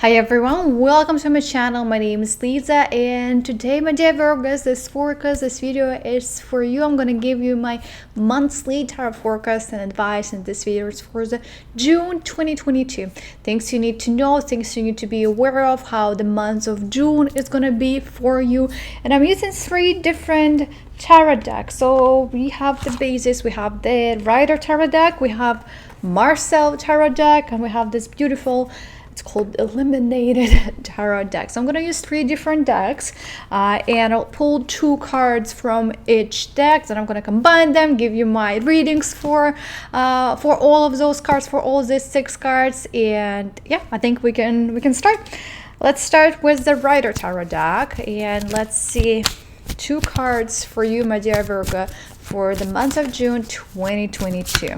Hi everyone, welcome to my channel. My name is Liza, and today, my dear Virgos, this video is for you. I'm going to give you my monthly tarot forecast and advice, and this video is for the June 2022. Things you need to know, things you need to be aware of, how the month of June is going to be for you. And I'm using 3 different tarot decks. So we have the basis, we have the Rider tarot deck, we have Marcel tarot deck, and we have this beautiful, it's called Eliminated tarot deck. So I'm going to use 3 different decks, and I'll pull 2 cards from each deck, and I'm going to combine them, give you my readings for all of those cards, for all these 6 cards. And yeah, I think we can start. Let's start with the Rider tarot deck, and let's see 2 cards for you, my dear Virgo, for the month of June 2022.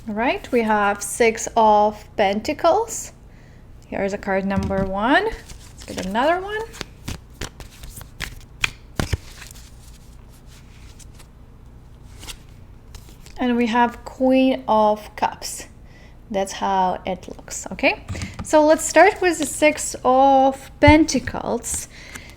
All right, we have 6 of Pentacles. Here's a card number 1. Let's get another one. And we have Queen of Cups. That's how it looks, okay? So let's start with the 6 of Pentacles.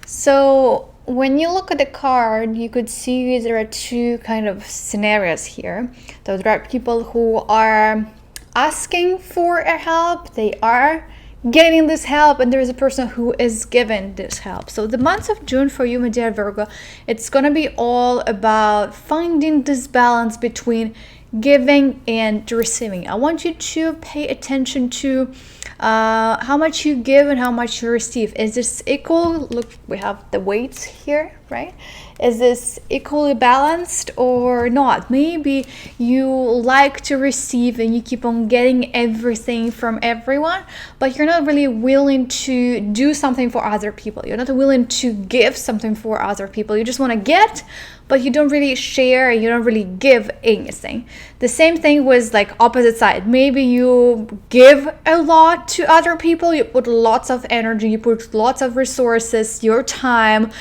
So when you look at the card, you could see there are 2 kind of scenarios here. So there are people who are asking for a help, they are getting this help, and there is a person who is given this help. So the month of June for you, my dear Virgo, it's gonna be all about finding this balance between giving and receiving. I want you to pay attention to how much you give and how much you receive. Is this equal? Look, we have the weights here, right? Is this equally balanced or not? Maybe you like to receive and you keep on getting everything from everyone, but you're not really willing to do something for other people. You're not willing to give something for other people. You just want to get, but you don't really share, you don't really give anything. The same thing with like opposite side. Maybe you give a lot to other people, you put lots of energy, you put lots of resources, your time,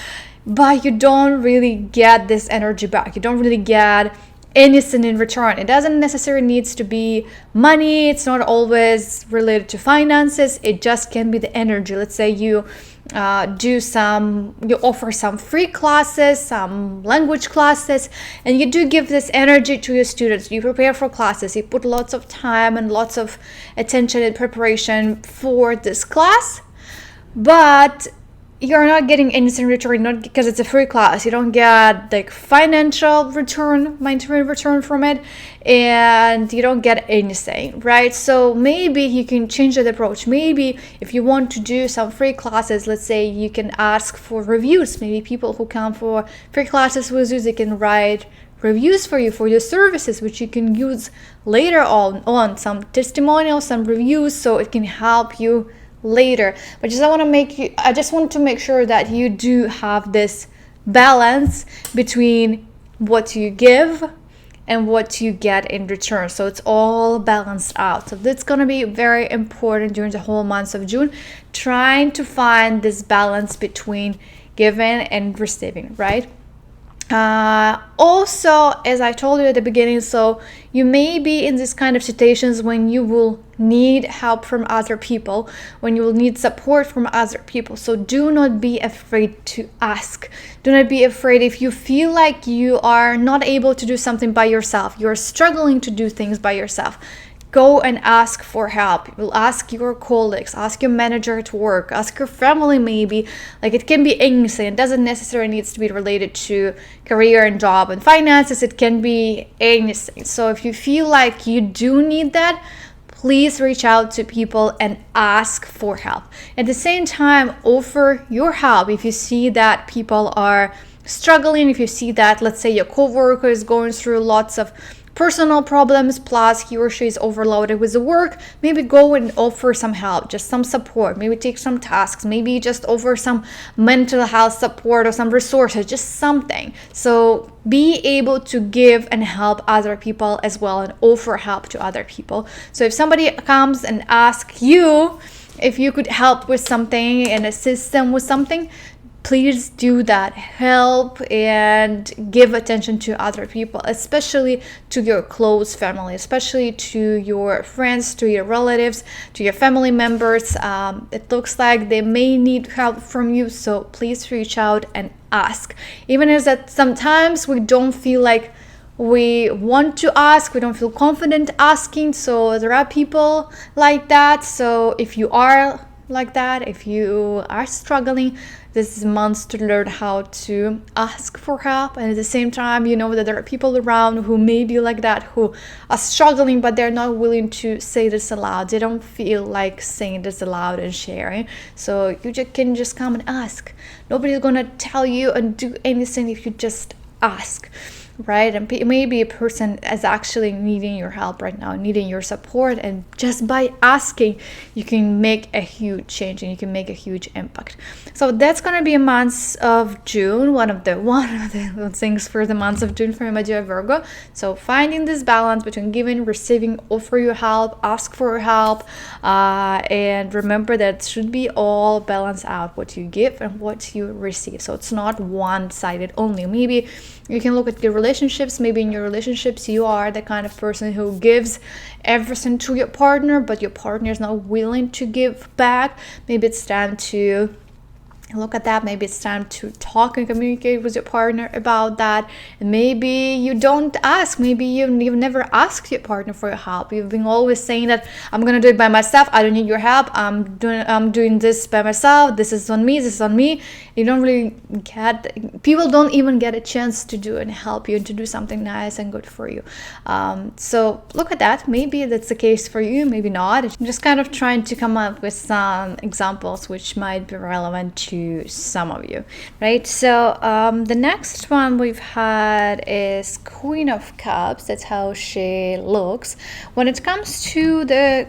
but you don't really get this energy back. You don't really get anything in return. It doesn't necessarily needs to be money. It's not always related to finances. It just can be the energy. Let's say you you offer some free classes, some language classes, and you do give this energy to your students. You prepare for classes, you put lots of time and lots of attention and preparation for this class, but you're not getting anything in return, not because it's a free class. You don't get like financial return, monetary return from it, and you don't get anything, right? So maybe you can change that approach. Maybe if you want to do some free classes, let's say you can ask for reviews. Maybe people who come for free classes with you, they can write reviews for you for your services, which you can use later on some testimonials, some reviews, so it can help you later. But I just want to make sure that you do have this balance between what you give and what you get in return, so it's all balanced out. So that's going to be very important during the whole month of June, trying to find this balance between giving and receiving, right? Also, as I told you at the beginning, so you may be in this kind of situations when you will need help from other people, when you will need support from other people. So do not be afraid to ask. Do not be afraid if you feel like you are not able to do something by yourself, you're struggling to do things by yourself. Go and ask for help. You'll ask your colleagues, ask your manager at work, ask your family maybe. Like, it can be anything. It doesn't necessarily need to be related to career and job and finances. It can be anything. So if you feel like you do need that, please reach out to people and ask for help. At the same time, offer your help if you see that people are struggling, if you see that, let's say, your coworker is going through lots of personal problems, plus he or she is overloaded with the work. Maybe go and offer some help, just some support. Maybe take some tasks, maybe just offer some mental health support or some resources, just something. So be able to give and help other people as well, and offer help to other people. So if somebody comes and asks you if you could help with something and assist them with something, please do that. Help and give attention to other people, especially to your close family, especially to your friends, to your relatives, to your family members. It looks like they may need help from you, so please reach out and ask. Even if that sometimes we don't feel like we want to ask, we don't feel confident asking. So there are people like that. So if you are like that, if you are struggling, this is months to learn how to ask for help. And at the same time, you know that there are people around who may be like that, who are struggling, but they're not willing to say this aloud. They don't feel like saying this aloud and sharing. So you can just come and ask. Nobody's gonna tell you and do anything if you just ask, right? And maybe a person is actually needing your help right now, needing your support, and just by asking you can make a huge change and you can make a huge impact. So that's going to be a month of June, one of the things for the month of June for my dear Virgo. So finding this balance between giving, receiving, offer your help, ask for help, and remember that it should be all balanced out, what you give and what you receive. So it's not one-sided only. Maybe you can look at your relationships. Maybe in your relationships you are the kind of person who gives everything to your partner, but your partner is not willing to give back. Maybe it's time to look at that. Maybe it's time to talk and communicate with your partner about that. And maybe you don't ask. Maybe you've never asked your partner for your help. You've been always saying that I'm gonna do it by myself. I don't need your help. I'm doing this by myself. This is on me. This is on me. You don't really people don't even get a chance to do and help you and to do something nice and good for you. So look at that. Maybe that's the case for you. Maybe not. I'm just kind of trying to come up with some examples which might be relevant to some of you, right? So the next one we've had is Queen of Cups. That's how she looks. When it comes to the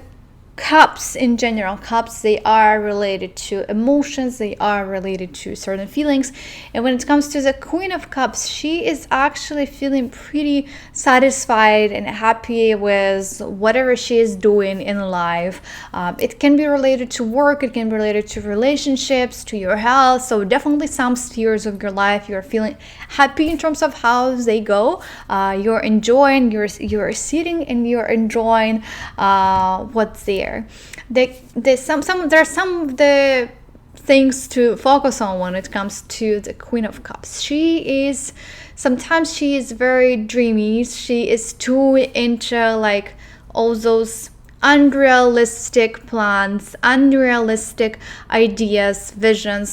cups in general, cups, they are related to emotions, they are related to certain feelings. And when it comes to the Queen of Cups, she is actually feeling pretty satisfied and happy with whatever she is doing in life. It can be related to work, it can be related to relationships, to your health. So definitely some spheres of your life you're feeling happy in terms of how they go. You're enjoying, you're sitting and you're enjoying what's there. There are some of the things to focus on when it comes to the Queen of Cups. Sometimes she is very dreamy. She is too into like all those unrealistic plans, unrealistic ideas, visions.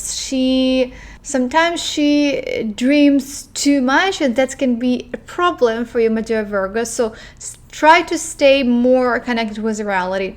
Sometimes she dreams too much, and that can be a problem for you, my dear Virgo. So try to stay more connected with reality.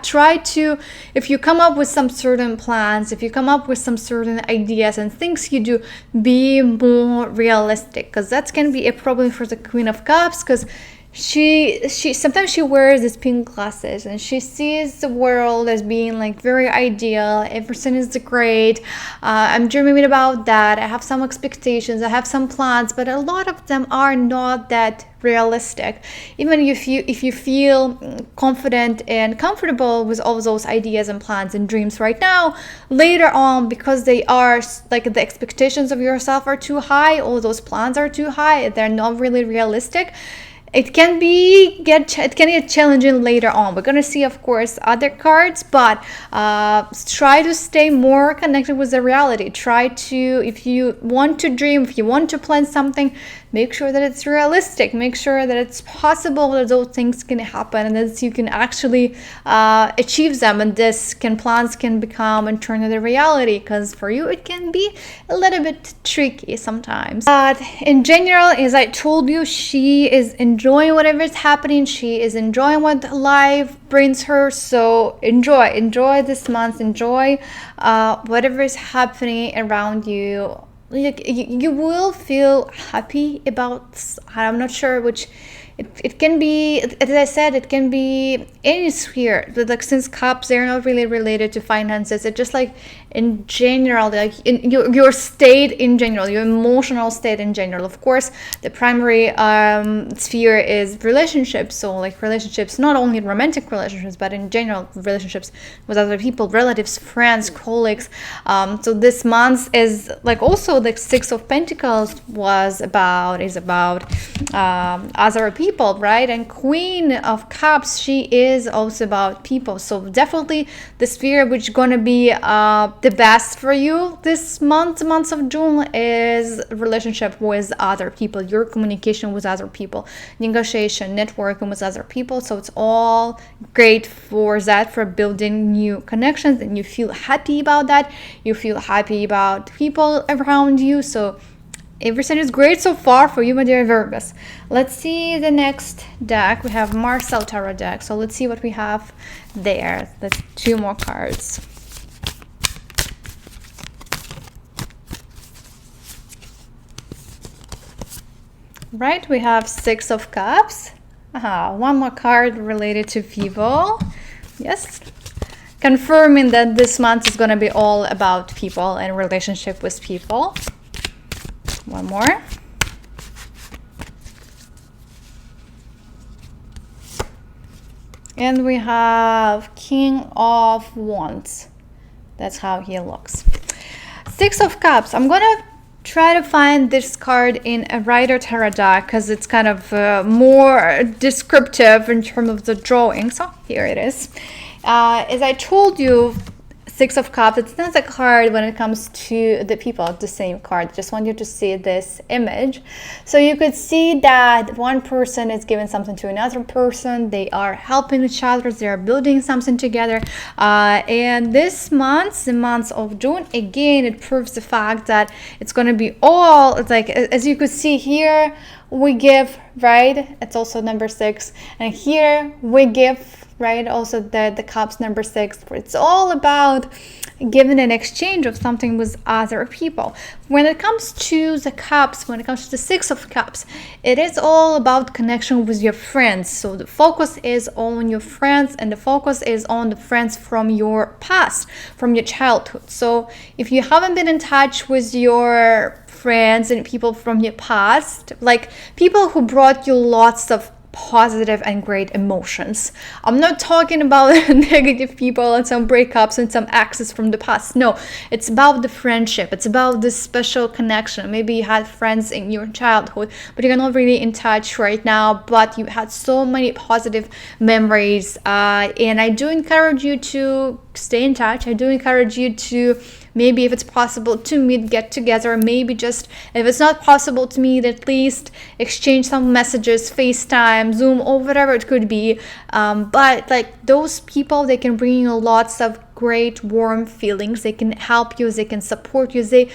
Try to, if you come up with some certain plans, if you come up with some certain ideas and things you do, be more realistic, because that can be a problem for the Queen of Cups, because she sometimes she wears these pink glasses and she sees the world as being like very ideal. Everything is great. I'm dreaming about that. I have some expectations. I have some plans, but a lot of them are not that realistic. Even if you feel confident and comfortable with all those ideas and plans and dreams right now, later on, because they are like the expectations of yourself are too high, all those plans are too high, they're not really realistic. It can get challenging later on. We're gonna see, of course, other cards, but try to stay more connected with the reality. Try to, if you want to dream, if you want to plan something, make sure that it's realistic. Make sure that it's possible that those things can happen and that you can actually achieve them. And plans can become and turn into reality. Because for you, it can be a little bit tricky sometimes. But in general, as I told you, she is enjoying whatever is happening. She is enjoying what life brings her. So enjoy this month. Enjoy whatever is happening around you. You will feel happy about, I'm not sure which, it can be, as I said, it can be any sphere. Like, since cups, they're not really related to finances. It's just like in general, like in your state in general, your emotional state in general. Of course, the primary sphere is relationships. So like relationships, not only romantic relationships, but in general relationships with other people, relatives, friends, colleagues. So this month is like also the Six of Pentacles is about other people, right? And Queen of Cups, she is also about people. So definitely the sphere which is gonna be the best for you this month of June, is relationship with other people, your communication with other people, negotiation, networking with other people. So it's all great for that, for building new connections, and you feel happy about that. You feel happy about people around you. So everything is great so far for you, my dear Virgos. Let's see the next deck. We have Marcel Tarot deck. So let's see what we have there. That's 2 more cards. Right, we have Six of Cups. One more card related to people. Yes. Confirming that this month is going to be all about people and relationship with people. One more. And we have King of Wands. That's how he looks. Six of Cups. I'm going to try to find this card in a Rider Tarot deck because it's kind of more descriptive in terms of the drawing. So here it is. As I told you, Six of Cups, it's not a card when it comes to the people, it's the same card. Just want you to see this image. So you could see that one person is giving something to another person. They are helping each other. They are building something together. And this month, the month of June, again, it proves the fact that it's going to be all, it's like, as you could see here, we give, right? It's also number 6. And here we give, right? Also the cups, number 6. It's all about giving an exchange of something with other people. When it comes to the cups, when it comes to the Six of Cups, it is all about connection with your friends. So the focus is on your friends, and the focus is on the friends from your past, from your childhood. So if you haven't been in touch with your friends and people from your past, like people who brought you lots of positive and great emotions. I'm not talking about negative people and some breakups and some exes from the past. No, it's about the friendship. It's about this special connection. Maybe you had friends in your childhood, but you're not really in touch right now, but you had so many positive memories. And I do encourage you to stay in touch. I do encourage you to maybe, if it's possible, to meet, get together. Maybe just, if it's not possible to meet, at least exchange some messages, FaceTime, Zoom, or whatever it could be. But like those people, they can bring you lots of great warm feelings. They can help you. They can support you.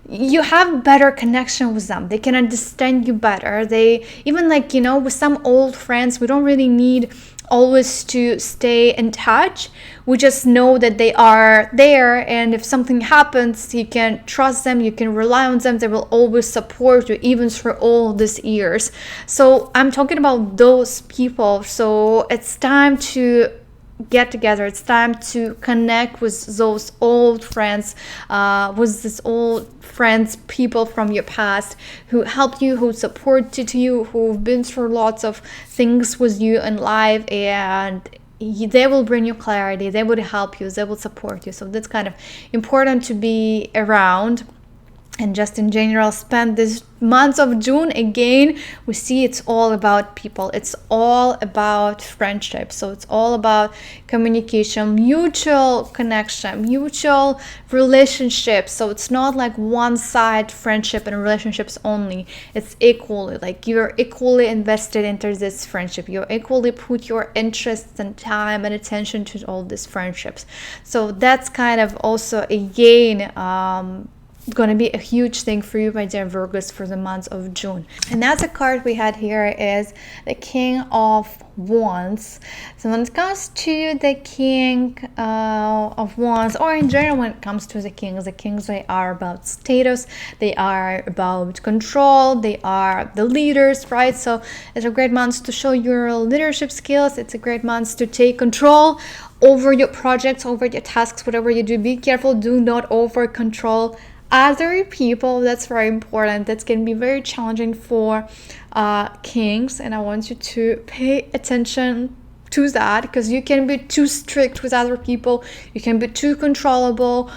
You have better connection with them. They can understand you better. They even, like, you know, with some old friends, we don't really need always to stay in touch. We just know that they are there, and if something happens, you can trust them, you can rely on them. They will always support you, even through all these years. So I'm talking about those people. So it's time to get together. It's time to connect with those old friends, with these old friends, people from your past who helped you, who supported you, who've been through lots of things with you in life, and they will bring you clarity. They will help you. They will support you. So that's kind of important to be around. And just in general, spend this month of June, again, we see it's all about people. It's all about friendship. So it's all about communication, mutual connection, mutual relationships. So it's not like one side friendship and relationships only. It's equally, like you're equally invested into this friendship. You equally put your interests and time and attention to all these friendships. So that's kind of also, again, going to be a huge thing for you, my dear Virgos, for the month of June. Another card we had here is the King of Wands. So when it comes to the King of Wands, or in general when it comes to the kings, they are about status, they are about control, they are the leaders, right? So it's a great month to show your leadership skills. It's a great month to take control over your projects, over your tasks, whatever you do. Be careful, do not over control other people. That's very important. That's can be very challenging for kings, and I want you to pay attention to that, because you can be too strict with other people, you can be too controllable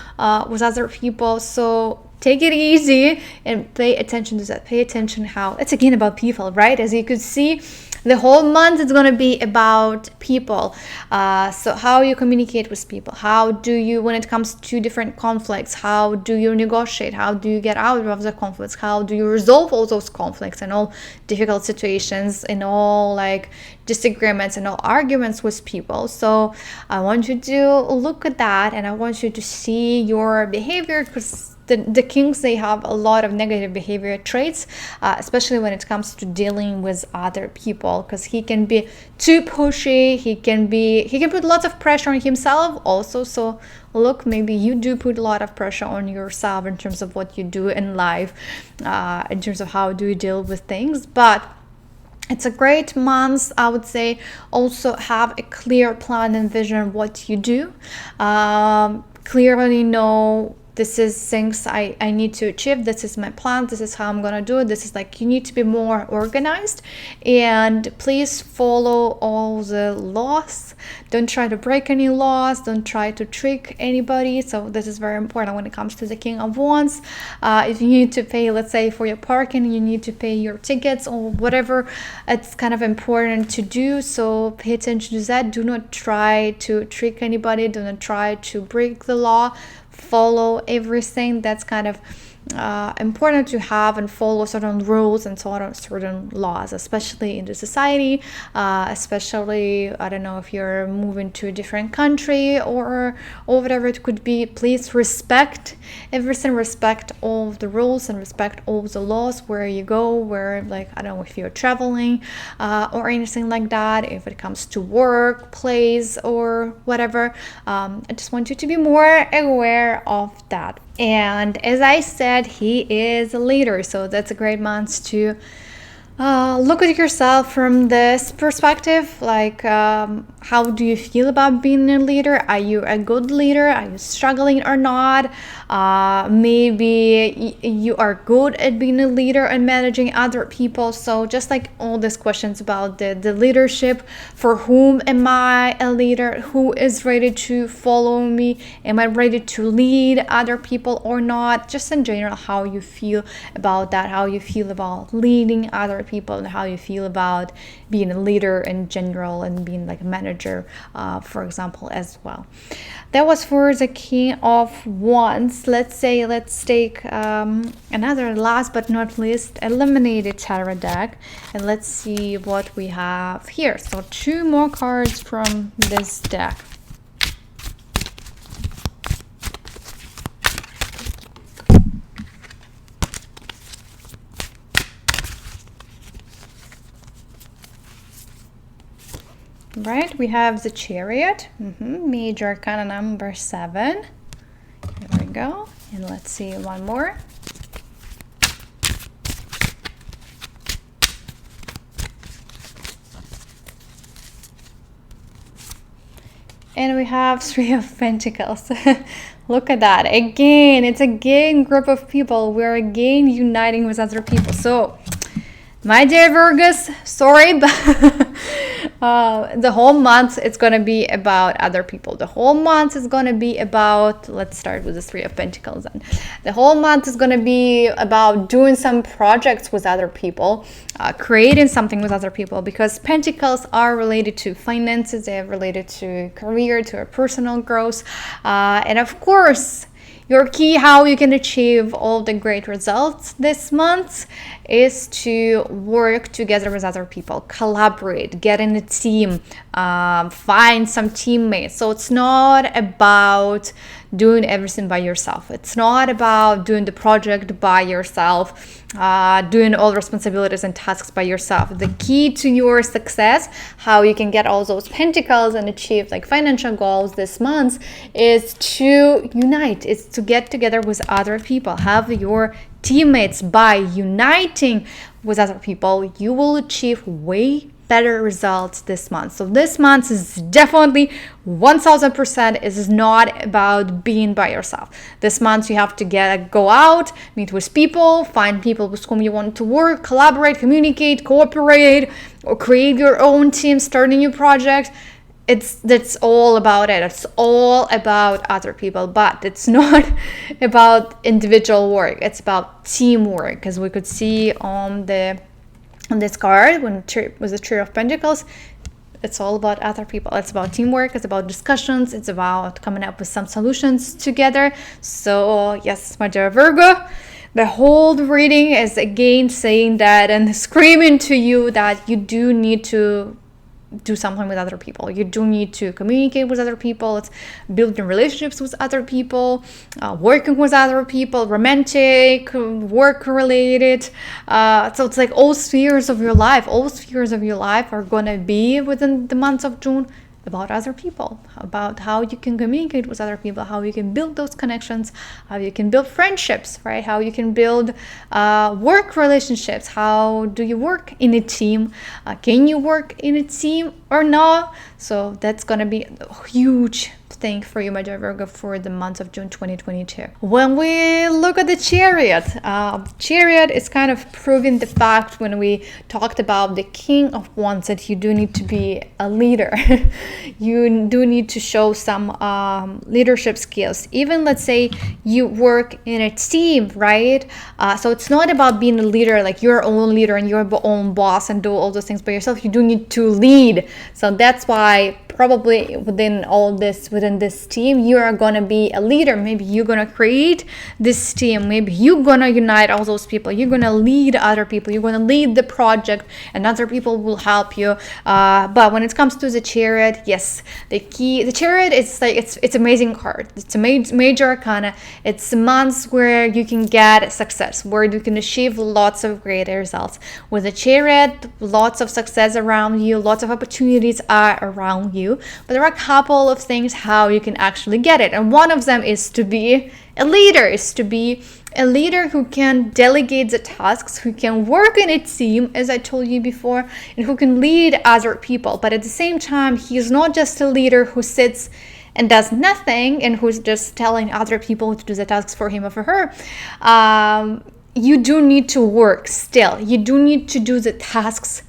with other people. So take it easy and pay attention to that. Pay attention how it's again about people, right? As you could see, the whole month is going to be about people. So how you communicate with people, how do you, when it comes to different conflicts, how do you negotiate, how do you get out of the conflicts, how do you resolve all those conflicts and all difficult situations and all like disagreements and all arguments with people. So I want you to look at that, and I want you to see your behavior, because the kings, they have a lot of negative behavior traits, especially when it comes to dealing with other people, because he can be too pushy, he can put lots of pressure on himself also. So look, maybe you do put a lot of pressure on yourself in terms of what you do in life, in terms of how do you deal with things. But it's a great month, I would say. Also have a clear plan and vision what you do. Clearly know this is things I need to achieve, this is my plan, this is how I'm gonna do it. This is like, you need to be more organized, and please follow all the laws. Don't try to break any laws, don't try to trick anybody. So this is very important when it comes to the King of Wands. If you need to pay, let's say for your parking, you need to pay your tickets or whatever, it's kind of important to do. So pay attention to that. Do not try to trick anybody, do not try to break the law. Follow everything. That's kind of important to have and follow certain rules and certain laws, especially in the society, especially, I don't know, if you're moving to a different country or whatever it could be. Please respect everything, respect all the rules and respect all the laws where you go, where, like, I don't know, if you're traveling or anything like that, if it comes to work, place or whatever. I just want you to be more aware of that. And as I said, he is a leader, so that's a great month to look at yourself from this perspective. Like, how do you feel about being a leader? Are you a good leader? Are you struggling or not? Maybe you are good at being a leader and managing other people. So just like all these questions about the leadership, for whom am I a leader? Who is ready to follow me? Am I ready to lead other people or not? Just in general, how you feel about that, how you feel about leading other people, and how you feel about being a leader in general and being like a manager, for example, as well. That was for the King of Wands. Let's take another, last but not least, eliminated Chariot deck, and let's see what we have here. So 2 more cards from this deck. Right, we have the Chariot, major arcana number 7. Here we go, and let's see one more. And we have 3 of Pentacles. Look at that. Again, it's again group of people. We're again uniting with other people. So, my dear Virgos, sorry, but the whole month it's going to be about other people. The whole month is going to be about, let's start with the 3 of Pentacles then. The whole month is going to be about doing some projects with other people, creating something with other people, because Pentacles are related to finances, they are related to career, to our personal growth, and of course, your key how you can achieve all the great results this month is to work together with other people, collaborate, get in a team, find some teammates. So it's not about doing everything by yourself. It's not about doing the project by yourself, doing all responsibilities and tasks by yourself. The key to your success, how you can get all those pentacles and achieve like financial goals this month, is to unite. It's to get together with other people, have your teammates. By uniting with other people, you will achieve way better results this month. So this month is definitely 1000% is not about being by yourself. This month you have to go out, meet with people, find people with whom you want to work, collaborate, communicate, cooperate, or create your own team, start a new project. That's all about it. It's all about other people, but it's not about individual work. It's about teamwork, because we could see on this card when with the Chariot of Pentacles, it's all about other people. It's about teamwork. It's about discussions. It's about coming up with some solutions together. So yes, my dear Virgo, the whole reading is again saying that and screaming to you that you do need to do something with other people. You do need to communicate with other people. It's building relationships with other people, working with other people, romantic, work related. So it's like all spheres of your life are gonna be within the month of June about other people, about how you can communicate with other people, how you can build those connections, how you can build friendships, right? How you can build work relationships. How do you work in a team? Can you work in a team or not? So that's gonna be a huge thing for you, my dear Virgo, for the month of June 2022. When we look at the Chariot, Chariot is kind of proving the fact when we talked about the King of Wands that you do need to be a leader. You do need to show some leadership skills. Even let's say you work in a team, right? So it's not about being a leader, like your own leader and your own boss and do all those things by yourself. You do need to lead. So that's why probably within this team, you are going to be a leader. Maybe you're going to create this team. Maybe you're going to unite all those people. You're going to lead other people. You're going to lead the project and other people will help you. But when it comes to the Chariot, yes, the Chariot is like, it's amazing card. It's a major arcana. It's months where you can get success, where you can achieve lots of great results. With the Chariot, lots of success around you, lots of opportunities are around you. But there are a couple of things how you can actually get it, and one of them is to be a leader, who can delegate the tasks, who can work in a team, as I told you before, and who can lead other people. But at the same time, he's not just a leader who sits and does nothing and who's just telling other people to do the tasks for him or for her. You do need to work still. You do need to do the tasks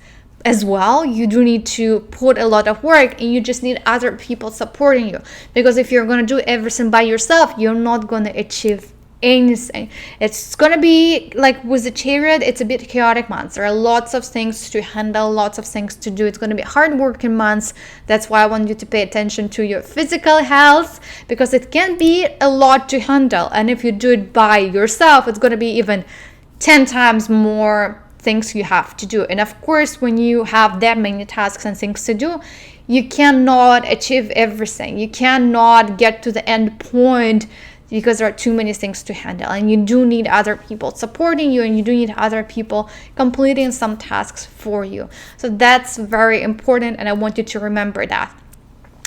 as well. You do need to put a lot of work, and you just need other people supporting you, because if you're going to do everything by yourself, you're not going to achieve anything. It's going to be like with the Chariot, it's a bit chaotic months. There are lots of things to handle, lots of things to do. It's going to be hard working months. That's why I want you to pay attention to your physical health, because it can be a lot to handle, and if you do it by yourself, it's going to be even 10 times more things you have to do. And of course, when you have that many tasks and things to do, you cannot achieve everything. You cannot get to the end point because there are too many things to handle, and you do need other people supporting you, and you do need other people completing some tasks for you. So that's very important, and I want you to remember that.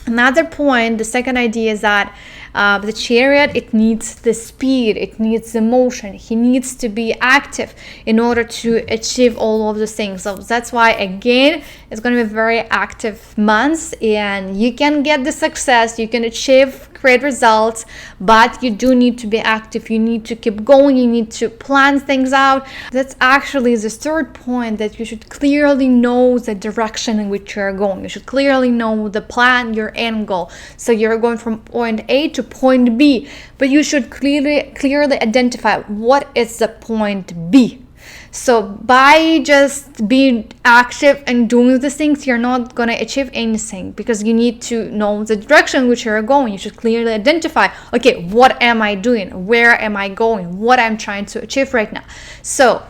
Another point, the second idea, is that the Chariot, it needs the speed, it needs the motion. He needs to be active in order to achieve all of the things. So that's why, again, it's going to be very active months, and you can get the success, you can achieve great results, but you do need to be active. You need to keep going. You need to plan things out. That's actually the third point, that you should clearly know the direction in which you're going. You should clearly know the plan, your end goal. So you're going from point A to point B, but you should clearly identify what is the point B. So by just being active and doing the things, you're not going to achieve anything, because you need to know the direction which you're going. You should clearly identify, okay, what am I doing? Where am I going? What I'm trying to achieve right now? So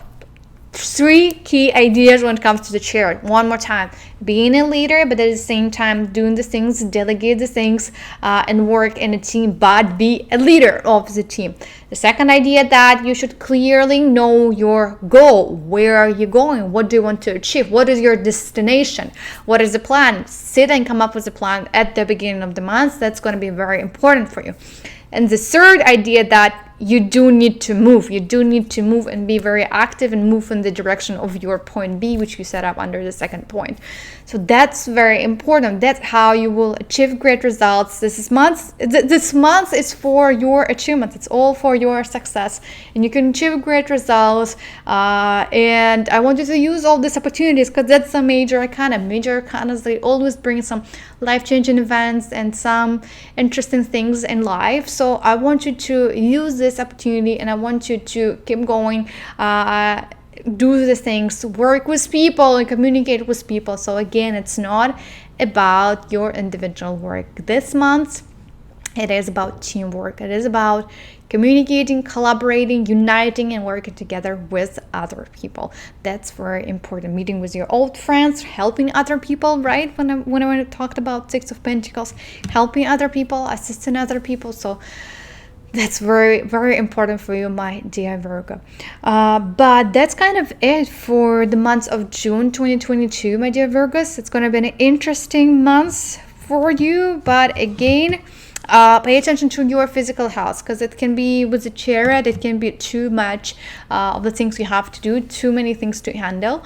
three key ideas when it comes to the Chariot. One more time: being a leader, but at the same time doing the things, delegate the things, and work in a team, but be a leader of the team. The second idea, that you should clearly know your goal. Where are you going? What do you want to achieve? What is your destination? What is the plan? Sit and come up with a plan at the beginning of the month. That's going to be very important for you. And the third idea, that you do need to move. You do need to move and be very active and move in the direction of your point B, which you set up under the second point. So that's very important. That's how you will achieve great results. This month is for your achievements. It's all for your success, and you can achieve great results. And I want you to use all these opportunities, because that's a major arcana. Major arcanas, they always bring some life-changing events and some interesting things in life. So I want you to use this opportunity, and I want you to keep going, do the things, work with people and communicate with people. So again, it's not about your individual work this month. It is about teamwork. It is about communicating, collaborating, uniting, and working together with other people. That's very important. Meeting with your old friends, helping other people, right? When I talked about Six of Pentacles, helping other people, assisting other people. So that's very, very important for you, my dear Virgo. But that's kind of it for the month of June 2022, my dear Virgos. It's going to be an interesting month for you. But again, pay attention to your physical health, because it can be with the Chariot, it can be too much of the things you have to do, too many things to handle.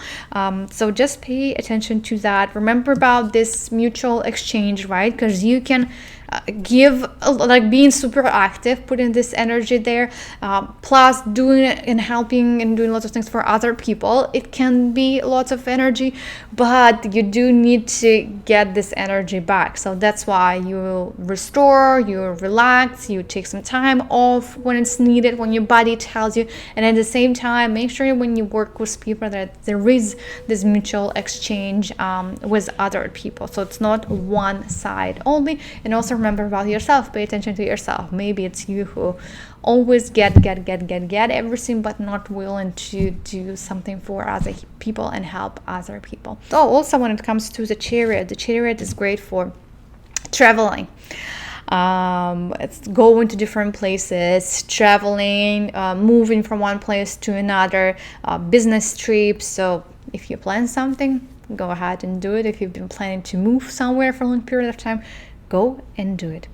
So just pay attention to that. Remember about this mutual exchange, right? Because you can give, like being super active, putting this energy there, plus doing it and helping and doing lots of things for other people. It can be lots of energy, but you do need to get this energy back. So that's why you restore, you relax, you take some time off when it's needed, when your body tells you. And at the same time, make sure when you work with people that there is this mutual exchange with other people. So it's not one side only. And also remember about yourself. Pay attention to yourself. Maybe it's you who always get everything, but not willing to do something for other people and help other people. So also when it comes to the Chariot is great for traveling. It's going to different places, traveling, moving from one place to another, business trips. So if you plan something, go ahead and do it. If you've been planning to move somewhere for a long period of time, go and do it.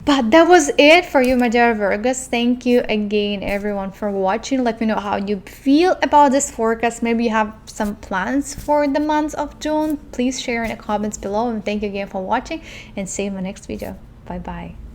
But that was it for you, my dear Virgos. Thank you again, everyone, for watching. Let me know how you feel about this forecast. Maybe you have some plans for the month of June. Please share in the comments below. And thank you again for watching, and see you in my next video. Bye bye.